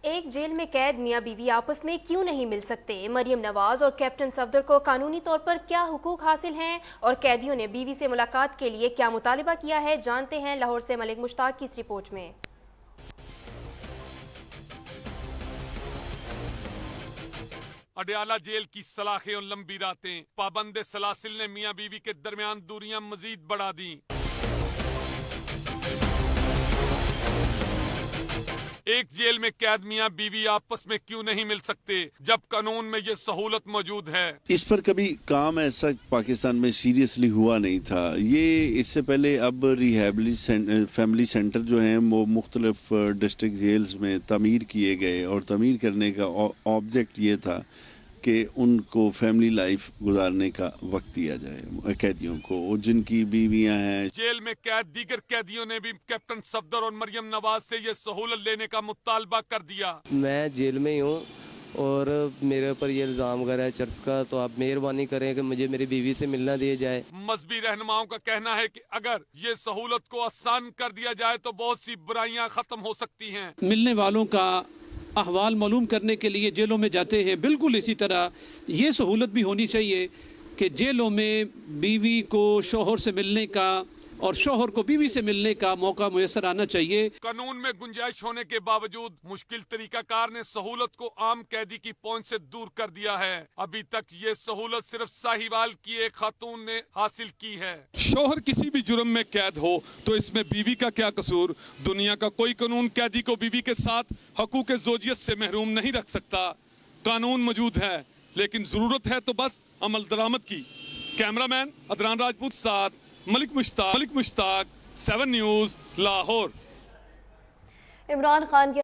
ایک جیل میں قید میاں بیوی آپس میں کیوں نہیں مل سکتے؟ مریم نواز اور کیپٹن صفدر کو قانونی طور پر کیا حقوق حاصل ہیں اور قیدیوں نے بیوی سے ملاقات کے لیے کیا مطالبہ کیا ہے؟ جانتے ہیں لاہور سے ملک مشتاق کی اس رپورٹ میں۔ اڈیالہ جیل کی سلاخیں اور لمبی راتیں، پابند سلاسل نے میاں بیوی کے درمیان دوریاں مزید بڑھا دیں۔ ایک جیل میں قید میاں بیوی آپس میں کیوں نہیں مل سکتے جب قانون میں یہ سہولت موجود ہے؟ اس پر کبھی کام ایسا پاکستان میں سیریسلی ہوا نہیں تھا۔ یہ اس سے پہلے اب فیملی سینٹر جو ہیں وہ مختلف ڈسٹرکٹ جیلز میں تعمیر کیے گئے، اور تعمیر کرنے کا آبجیکٹ یہ تھا کہ ان کو فیملی لائف گزارنے کا وقت دیا جائے قیدیوں کو، جن کی بیویاں ہیں۔ جیل میں قید دیگر قیدیوں نے بھی کیپٹن صفدر اور مریم نواز سے یہ سہولت لینے کا مطالبہ کر دیا۔ میں جیل میں ہی ہوں اور میرے اوپر یہ الزام وغیرہ ہے چرس کا، تو آپ مہربانی کریں کہ مجھے میری بیوی سے ملنا دیا جائے۔ مذہبی رہنماؤں کا کہنا ہے کہ اگر یہ سہولت کو آسان کر دیا جائے تو بہت سی برائیاں ختم ہو سکتی ہیں۔ ملنے والوں کا احوال معلوم کرنے کے لیے جیلوں میں جاتے ہیں، بالکل اسی طرح یہ سہولت بھی ہونی چاہیے کہ جیلوں میں بیوی کو شوہر سے ملنے کا اور شوہر کو بیوی سے ملنے کا موقع میسر آنا چاہیے۔ قانون میں گنجائش ہونے کے باوجود مشکل طریقہ کار نے سہولت کو عام قیدی کی پہنچ سے دور کر دیا ہے۔ ابھی تک یہ سہولت صرف ساہیوال کی ایک خاتون نے حاصل کی ہے۔ شوہر کسی بھی جرم میں قید ہو تو اس میں بیوی کا کیا قصور؟ دنیا کا کوئی قانون قیدی کو بیوی کے ساتھ حقوق زوجیت سے محروم نہیں رکھ سکتا۔ قانون موجود ہے لیکن ضرورت ہے تو بس عمل درآمد کی۔ کیمرہ مین ادران راجپوت ساتھ ملک مشتاق 7 نیوز لاہور۔ عمران خان کے